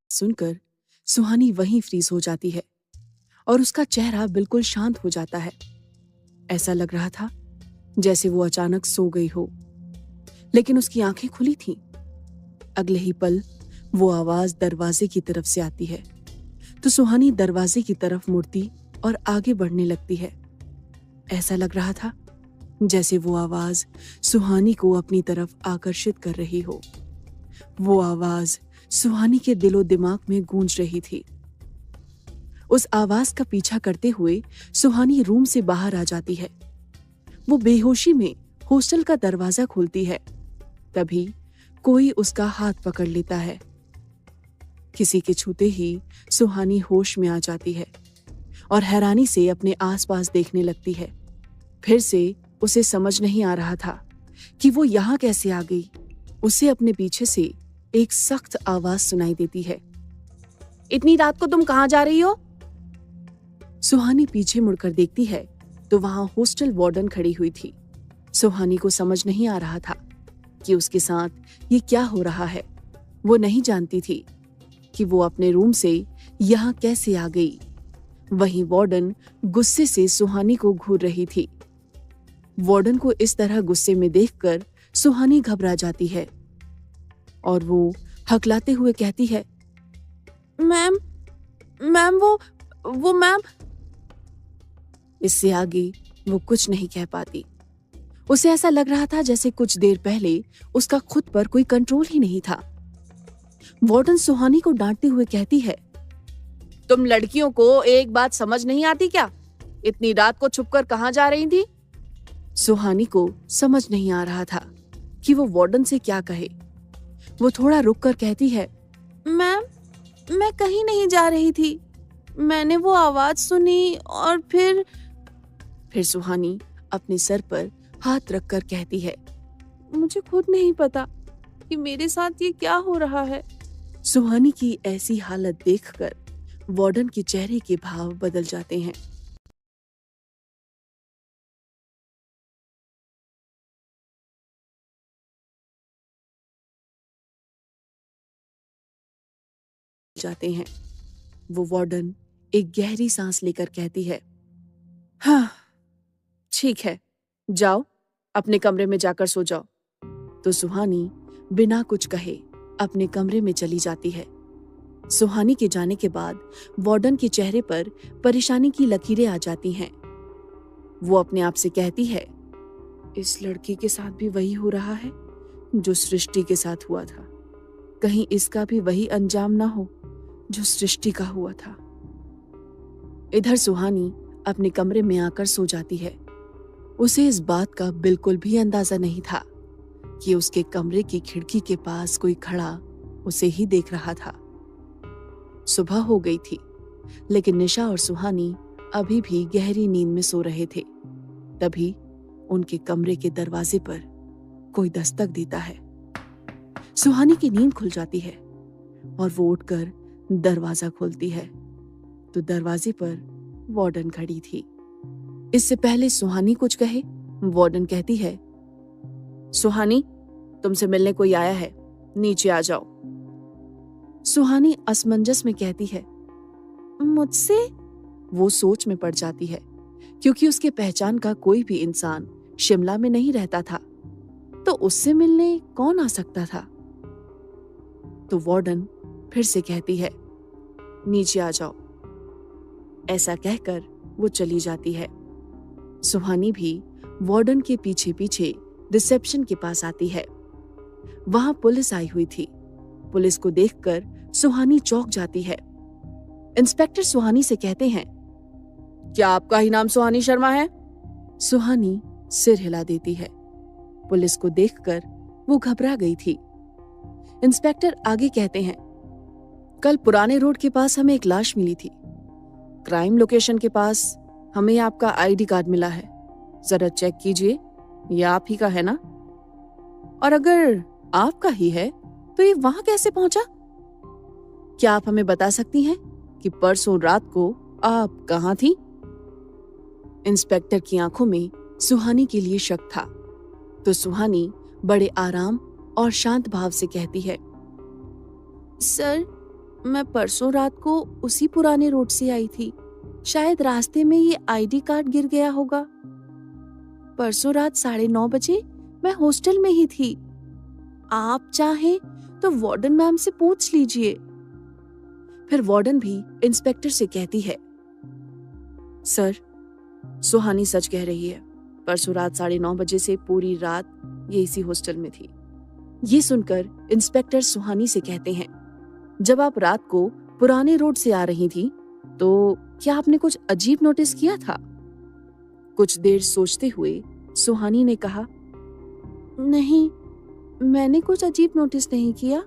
सुनकर सुहानी वहीं फ्रीज हो जाती है और उसका चेहरा बिल्कुल शांत हो जाता है। ऐसा लग रहा था जैसे वो अचानक सो गई हो, लेकिन उसकी आंखें खुली थीं। अगले ही पल वो आवाज दरवाजे की तरफ से आती है, तो सुहानी दरवाजे की तरफ मुड़ती और आगे बढ़ने लगती है। ऐसा लग रहा था जैसे वो आवाज सुहानी को अपनी तरफ आकर्षित कर रही हो। वो आवाज सुहानी के दिलो दिमाग में गूंज रही थी। उस आवाज का पीछा करते हुए सुहानी रूम से बाहर आ जाती है। वो बेहोशी में हॉस्टल का दरवाजा खोलती है, तभी कोई उसका हाथ पकड़ लेता है। किसी के छूते ही सुहानी होश में आ जाती है और हैरानी से अपने आसपास देखने लगती है। फिर से उसे समझ नहीं आ रहा था कि वो यहाँ कैसे आ गई। उसे अपने पीछे से एक सख्त आवाज सुनाई देती है। इतनी रात को तुम कहाँ जा रही हो? सुहानी पीछे मुड़कर देखती है तो वहां हॉस्टल वार्डन खड़ी हुई थी। सुहानी को समझ नहीं आ रहा था कि उसके साथ ये क्या हो रहा है। वो नहीं जानती थी कि वो अपने रूम से यहाँ कैसे आ गई। वहीं वार्डन गुस्से से सुहानी को घूर रही थी। वार्डन को इस तरह गुस्से में देखकर सुहानी घबरा जाती है और वो हकलाते हुए कहती है, मैम मैम वो मैम। इससे आगे वो कुछ नहीं कह पाती। उसे ऐसा लग रहा था जैसे कुछ देर पहले उसका खुद पर कोई कंट्रोल ही नहीं था। वार्डन सुहानी को डांटते हुए कहती है, तुम लड़कियों को एक बात समझ नहीं आती क्या? इतनी रात को छुपकर कहाँ जा रही थी? सुहानी को समझ नहीं आ रहा था कि वो वार्डन से क्या कहे। वो थोड़ा रुककर कहती है, मैम मैं कहीं नहीं जा रही थी। मैंने वो आवाज सुनी और फिर सुहानी अपने सर पर हाथ रखकर कहती है, मुझे खुद नहीं पता कि मेरे साथ ये क्या हो रहा है। सुहानी की ऐसी हालत देखकर वार्डन के चेहरे के भाव बदल जाते हैं। वो वार्डन एक गहरी सांस लेकर कहती है, हाँ ठीक है, जाओ अपने कमरे में जाकर सो जाओ। तो सुहानी बिना कुछ कहे अपने कमरे में चली जाती है। सुहानी के जाने के बाद वार्डन के चेहरे पर परेशानी की लकीरें आ जाती हैं। वो अपने आप से कहती है, इस लड़की के साथ भी वही हो रहा है जो सृष्टि के साथ हुआ था। कहीं इसका भी वही अंजाम ना हो जो सृष्टि का हुआ था। इधर सुहानी अपने कमरे में आकर सो जाती है। उसे इस बात का बिल्कुल भी अंदाजा नहीं था कि उसके कमरे की खिड़की के पास कोई खड़ा उसे ही देख रहा था। सुबह हो गई थी, लेकिन निशा और सुहानी अभी भी गहरी नींद में सो रहे थे। तभी उनके कमरे के दरवाजे पर कोई दस्तक देता है। सुहानी की नींद खुल जाती है और वो उठकर दरवाजा खोलती है तो दरवाजे पर वार्डन खड़ी थी। इससे पहले सुहानी कुछ कहे, वार्डन कहती है, सुहानी तुमसे मिलने कोई आया है, नीचे आ जाओ। सुहानी असमंजस में कहती है, मुझसे? वो सोच में पड़ जाती है क्योंकि उसके पहचान का कोई भी इंसान शिमला में नहीं रहता था, तो उससे मिलने कौन आ सकता था। तो वार्डन फिर से कहती है, नीचे आ जाओ। ऐसा कहकर वो चली जाती है। सुहानी भी वार्डन के पीछे पीछे रिसेप्शन के पास आती है। वहां पुलिस आई हुई थी। पुलिस को देखकर सुहानी चौंक जाती है। इंस्पेक्टर सुहानी से कहते हैं, क्या आपका ही नाम सुहानी शर्मा है? सुहानी सिर हिला देती है। पुलिस को देखकर वो घबरा गई थी। इंस्पेक्टर आगे कहते हैं, कल पुराने रोड के पास हमें एक लाश मिली थी। क्राइम लोकेशन के पास हमें आपका आईडी कार्ड मिला है। जरा चेक कीजिए, ये आप ही का है ना? और अगर आपका ही है तो ये वहां कैसे पहुंचा? क्या आप हमें बता सकती हैं कि परसों रात को आप कहां थी? इंस्पेक्टर की आंखों में सुहानी के लिए शक था, तो सुहानी बड़े आराम और शांत भाव से कहती है, सर मैं परसों रात को उसी पुराने रोड से आई थी। शायद रास्ते में ये आईडी कार्ड गिर गया होगा। परसों रात 9:30 बजे मैं हॉस्टल में ही थी। आप चाहें तो वार्डन मैम से पूछ लीजिए। फिर वार्डन भी इंस्पेक्टर से कहती है, सर, सुहानी सच कह रही है। परसों रात 9:30 बजे से पूरी रात ये इसी हॉस्टल में थी। ये सुनकर इंस्पेक्टर सुहानी से कहते हैं, जब आप रात को पुराने रोड से आ रही थी तो क्या आपने कुछ अजीब नोटिस किया था? कुछ देर सोचते हुए सुहानी ने कहा, नहीं, मैंने कुछ अजीब नोटिस नहीं किया।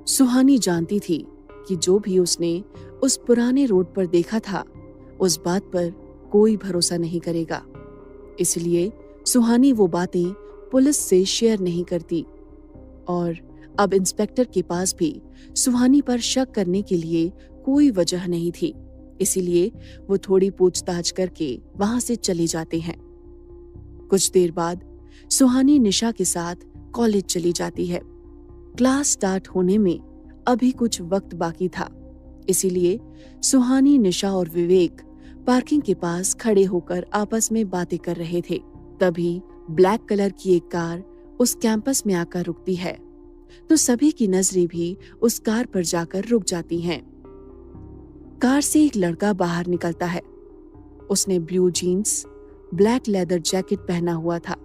सुहानी जानती थी कि जो भी उसने उस पुराने रोड पर देखा था उस बात पर कोई भरोसा नहीं करेगा। इसलिए सुहानी वो बातें पुलिस से शेयर नहीं करती और अब इंस्पेक्टर के पास भी सुहानी पर शक करने के लिए कोई वजह नहीं थी। इसीलिए वो थोड़ी पूछताछ करके वहां से चले जाते हैं। कुछ देर बाद सुहानी निशा के साथ कॉलेज चली जाती है। क्लास स्टार्ट होने में अभी कुछ वक्त बाकी था, इसीलिए सुहानी, निशा और विवेक पार्किंग के पास खड़े होकर आपस में बातें कर रहे थे। तभी ब्लैक कलर की एक कार उस कैंपस में आकर रुकती है, तो सभी की नजरें भी उस कार पर जाकर रुक जाती हैं। कार से एक लड़का बाहर निकलता है। उसने blue jeans, black leather jacket पहना हुआ था।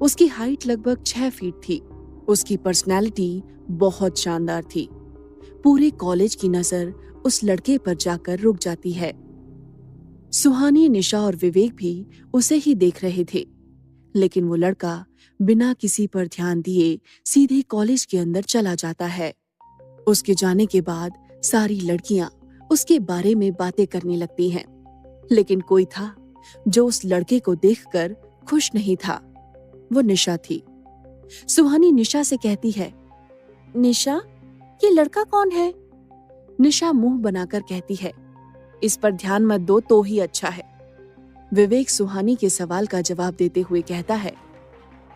उसकी हाइट लगभग 6 फीट थी। उसकी पर्सनैलिटी बहुत शानदार थी। पूरे कॉलेज की नजर उस लड़के पर जाकर रुक जाती है। सुहानी, निशा और विवेक भी उसे ही देख रहे थे, लेकिन वो लड़का बिना किसी पर ध्यान दिए सीधे कॉलेज के अंदर चला जाता है। उसके जाने के बाद सारी लड़कियां उसके बारे में बातें करने लगती हैं, लेकिन कोई था जो उस लड़के को देखकर खुश नहीं था। वो निशा थी। सुहानी निशा से कहती है, निशा, ये लड़का कौन है? निशा मुंह बनाकर कहती है, इस पर ध्यान मत दो तो ही अच्छा है। विवेक सुहानी के सवाल का जवाब देते हुए कहता है,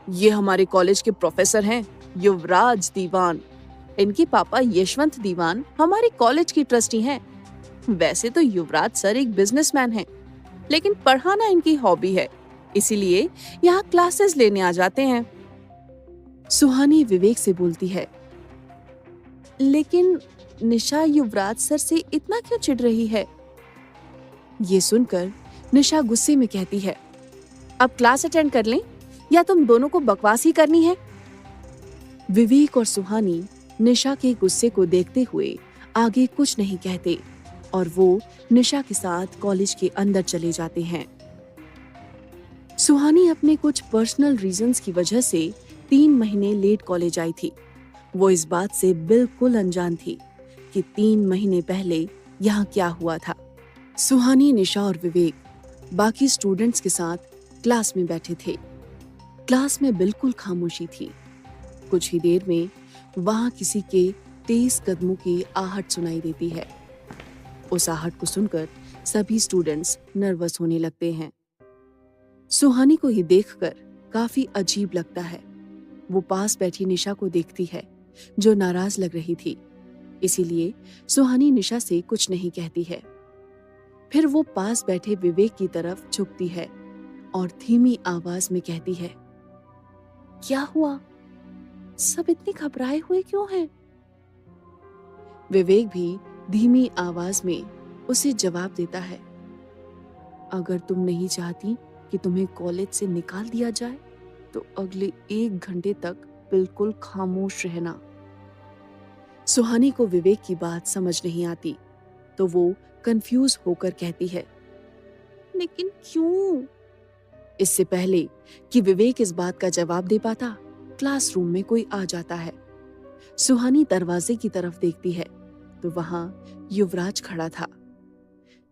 ये हमारे कॉलेज के प्रोफेसर हैं, युवराज दीवान। इनके पापा यशवंत दीवान हमारे कॉलेज की ट्रस्टी हैं। वैसे तो युवराज सर एक बिजनेसमैन हैं, लेकिन पढ़ाना इनकी हॉबी है, इसीलिए यहाँ क्लासेस लेने आ जाते हैं। सुहानी विवेक से बोलती है, लेकिन निशा युवराज सर से इतना क्यों चिढ़ रही है? ये सुनकर निशा गुस्से में कहती है, अब क्लास अटेंड कर लें या तुम दोनों को बकवास ही करनी है? विवेक और सुहानी निशा के गुस्से को देखते हुए आगे कुछ नहीं कहते और वो निशा के साथ कॉलेज के अंदर चले जाते हैं। सुहानी अपने कुछ पर्सनल रीजंस की वजह से 3 महीने लेट कॉलेज आई थी। वो इस बात से बिल्कुल अनजान थी कि 3 महीने पहले यहाँ क्या हुआ था। सुहानी, निशा और विवेक बाकी स्टूडेंट्स के साथ क्लास में बैठे थे। क्लास में बिल्कुल खामोशी थी। कुछ ही देर में वहां किसी के तेज कदमों की आहट सुनाई देती है। उस आहट को सुनकर सभी स्टूडेंट्स नर्वस होने लगते हैं। सुहानी को ये देखकर काफी अजीब लगता है। वो पास बैठी निशा को देखती है जो नाराज लग रही थी, इसीलिए सुहानी निशा से कुछ नहीं कहती है। फिर वो पास बैठे विवेक की तरफ झुकती है और धीमी आवाज में कहती है, क्या हुआ? सब इतने घबराए हुए क्यों हैं? विवेक भी धीमी आवाज में उसे जवाब देता है, अगर तुम नहीं चाहती कि तुम्हें कॉलेज से निकाल दिया जाए तो अगले 1 घंटे तक बिल्कुल खामोश रहना। सुहानी को विवेक की बात समझ नहीं आती, तो वो कंफ्यूज होकर कहती है, लेकिन क्यों? इससे पहले कि विवेक इस बात का जवाब दे पाता, क्लासरूम में कोई आ जाता है। सुहानी दरवाजे की तरफ देखती है तो वहां युवराज खड़ा था।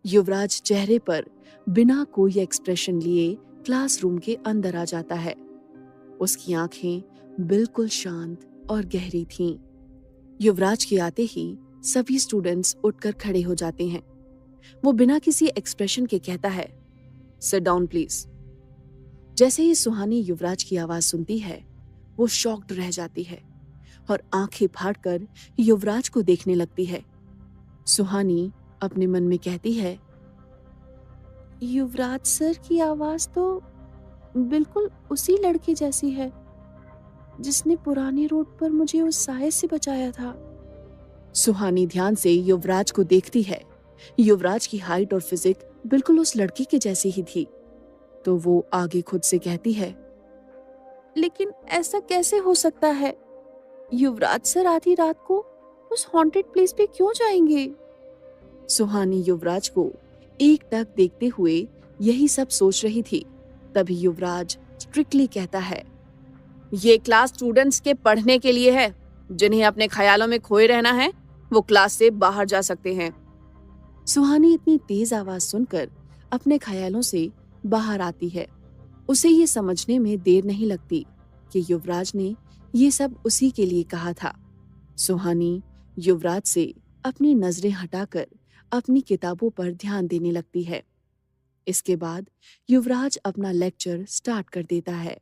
युवराज चेहरे पर बिना कोई एक्सप्रेशन लिए क्लासरूम के अंदर आ जाता है। उसकी आंखें बिल्कुल शांत और गहरी थीं। युवराज के आते ही सभी स्टूडेंट्स उठकर खड़े हो जाते हैं। वो बिना किसी एक्सप्रेशन के कहता है, सिट डाउन प्लीज। जैसे ही सुहानी युवराज की आवाज सुनती है, वो शॉक्ड रह जाती है और आंखें फाड़कर युवराज को देखने लगती है। सुहानी अपने मन में कहती है, युवराज सर की आवाज तो बिल्कुल उसी लड़के जैसी है जिसने पुराने रोड पर मुझे उस साये से बचाया था। सुहानी ध्यान से युवराज को देखती है। युवराज की हाइट और फिजिक बिल्कुल उस लड़के के जैसी ही थी। तो वो आगे खुद से कहती है, लेकिन ऐसा कैसे हो सकता है? युवराज सर आधी रात को उस हॉन्टेड प्लेस पे क्यों जाएंगे? सुहानी युवराज को एकटक देखते हुए यही सब सोच रही थी। तभी युवराज स्ट्रिक्टली कहता है, ये क्लास स्टूडेंट्स के पढ़ने के लिए है। जिन्हें अपने ख्यालों में खोए रहना है वो क्लास से बाहर जा सकते हैं। सुहानी इतनी तेज आवाज सुनकर अपने ख्यालों से बाहर आती है। उसे ये समझने में देर नहीं लगती कि युवराज ने ये सब उसी के लिए कहा था। सुहानी युवराज से अपनी नजरें हटाकर अपनी किताबों पर ध्यान देने लगती है। इसके बाद युवराज अपना लेक्चर स्टार्ट कर देता है।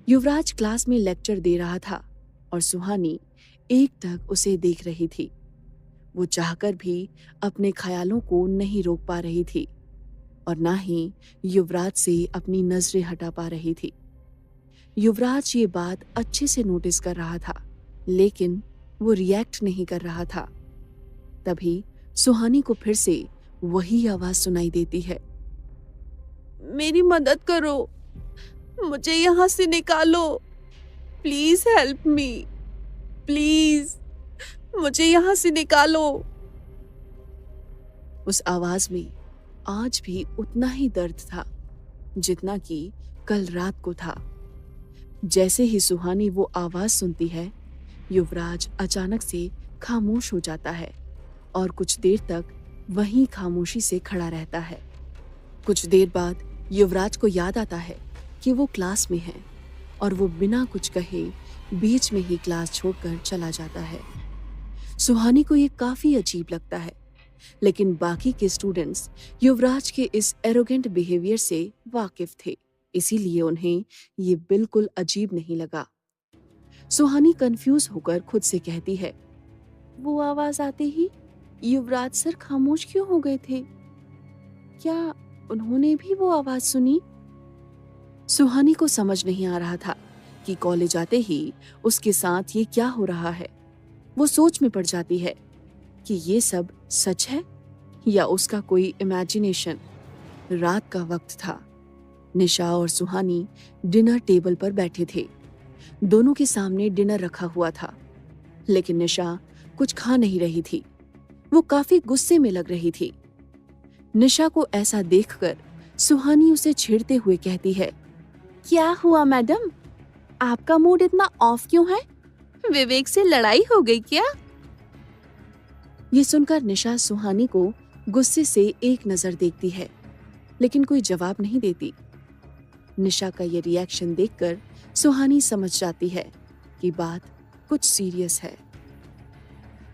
युवराज क्लास में लेक्चर दे रहा था और सुहानी एकटक उसे देख रही थी। वो चाहकर भी अपने ख्यालों को नहीं रोक पा रही थी और ना ही युवराज से अपनी नजरें हटा पा रही थी। युवराज ये बात अच्छे से नोटिस कर रहा था, लेकिन वो रिएक्ट नहीं कर रहा था। तभी सुहानी को फिर से वही आवाज सुनाई देती है, मेरी मदद करो, मुझे यहां से निकालो, प्लीज हेल्प मी, प्लीज मुझे यहां से निकालो। उस आवाज में आज भी उतना ही दर्द था जितना कि कल रात को था। जैसे ही सुहानी वो आवाज सुनती है, युवराज अचानक से खामोश हो जाता है और कुछ देर तक वहीं खामोशी से खड़ा रहता है। कुछ देर बाद युवराज को याद आता है कि वो क्लास में है और वो बिना कुछ कहे बीच में ही क्लास छोड़कर चला जाता है। सुहानी को ये काफी अजीब लगता है, लेकिन बाकी के स्टूडेंट्स युवराज के इस एरोगेंट बिहेवियर से वाकिफ थे, इसीलिए उन्हें ये बिल्कुल अजीब नहीं लगा। सुहानी कंफ्यूज होकर खुद से कहती है, वो आवाज आते ही युवराज सर खामोश क्यों हो गए थे? क्या उन्होंने भी वो आवाज सुनी? सुहानी को समझ नहीं आ रहा था कि कॉलेज आते ही उसके साथ ये क्या हो रहा है। वो सोच में पड़ जाती है कि ये सब सच है या उसका कोई इमेजिनेशन। रात का वक्त था। निशा और सुहानी डिनर टेबल पर बैठे थे। दोनों के सामने डिनर रखा हुआ था, लेकिन निशा कुछ खा नहीं रही थी। वो काफी गुस्से में लग रही थी। निशा को ऐसा देखकर सुहानी उसे छेड़ते हुए कहती है, क्या हुआ मैडम, आपका मूड इतना ऑफ क्यों है? विवेक से लड़ाई हो गई क्या? ये सुनकर निशा सुहानी को गुस्से से एक नजर देखती है, लेकिन कोई जवाब नहीं देती। निशा का ये रिएक्शन देखकर सुहानी समझ जाती है कि बात कुछ सीरियस है।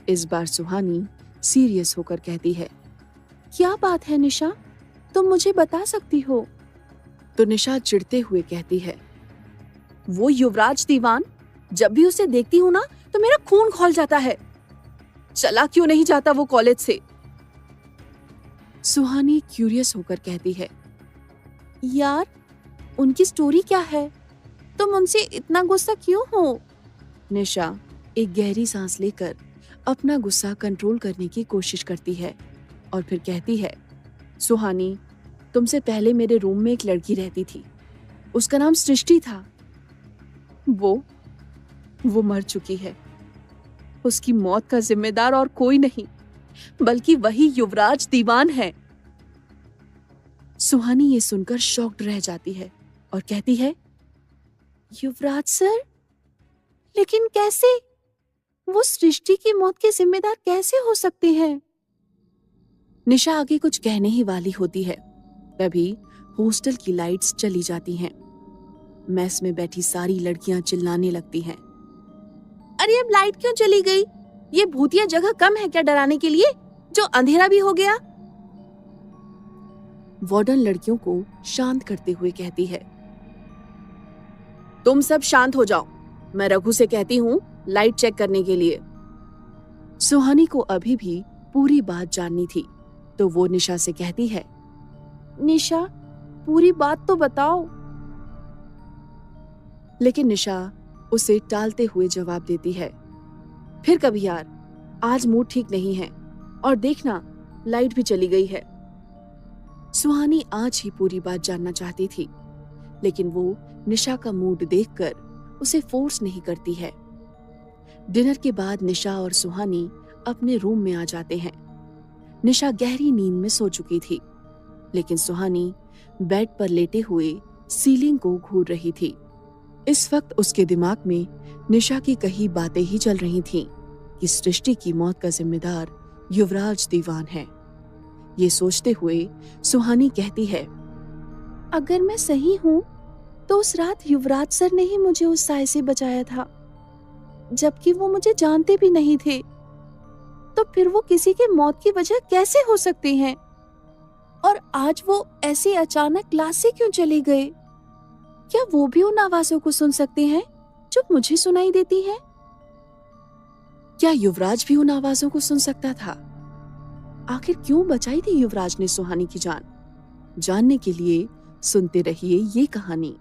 इस बार सुहानी सीरियस होकर कहती है, क्या बात है निशा, तुम मुझे बता सकती हो? तो निशा चिढ़ते हुए कहती है, वो युवराज दीवान, जब भी उसे देखती हूं ना तो मेरा खून खौल जाता है। चला क्यों नहीं जाता वो कॉलेज से? सुहानी क्यूरियस होकर कहती है, यार उनकी स्टोरी क्या है? तुम उनसे इतना गुस्सा क्यों हो? निशा एक गहरी सांस लेकर अपना गुस्सा कंट्रोल करने की कोशिश करती है और फिर कहती है, सुहानी, तुमसे पहले मेरे रूम में एक लड़की रहती थी। उसका नाम सृष्टि था। वो मर चुकी है। उसकी मौत का जिम्मेदार और कोई नहीं बल्कि वही युवराज दीवान है। सुहानी ये सुनकर शॉक्ड रह जाती है और कहती है, युवराज सर? लेकिन कैसे? वो सृष्टि की मौत के जिम्मेदार कैसे हो सकते हैं? निशा आगे कुछ कहने ही वाली होती है, तभी हॉस्टल की लाइट्स चली जाती हैं। मेस में बैठी सारी लड़कियां चिल्लाने लगती हैं, अरे अब लाइट क्यों चली गई? ये भूतिया जगह कम है क्या डराने के लिए, जो अंधेरा भी हो गया? वार्डन लड़कियों को शांत करते हुए कहती है, तुम सब शांत हो जाओ। मैं रघु से कहती हूँ लाइट चेक करने के लिए। सुहानी को अभी भी पूरी बात जाननी थी, तो वो निशा से कहती है, निशा पूरी बात तो बताओ। लेकिन निशा उसे टालते हुए जवाब देती है, फिर कभी यार, आज मूड ठीक नहीं है, और देखना लाइट भी चली गई है। सुहानी आज ही पूरी बात जानना चाहती थी, लेकिन वो निशा का मूड देखकर उसे फोर्स नहीं करती है। डिनर के बाद निशा और सुहानी अपने रूम में आ जाते हैं। निशा गहरी नींद में सो चुकी थी, लेकिन सुहानी बेड पर लेटे हुए सीलिंग को घूर रही थी। इस वक्त उसके दिमाग में निशा की कही बातें ही चल रही थीं कि सृष्टि की मौत का जिम्मेदार युवराज दीवान है। ये सोचते हुए सुहानी कहती है, अगर मैं सही हूं तो उस रात युवराज सर ने ही मुझे उस साए से बचाया था, जबकि वो मुझे जानते भी नहीं थे। तो फिर वो किसी की मौत की वजह कैसे हो सकती हैं? और आज वो ऐसे अचानक क्लास से क्यों चले गए? क्या वो भी उन आवाजों को सुन सकते हैं जो मुझे सुनाई देती है? क्या युवराज भी उन आवाजों को सुन सकता था? आखिर क्यों बचाई थी युवराज ने सुहानी की जान? जानने के लिए सुनते रहिए ये कहानी।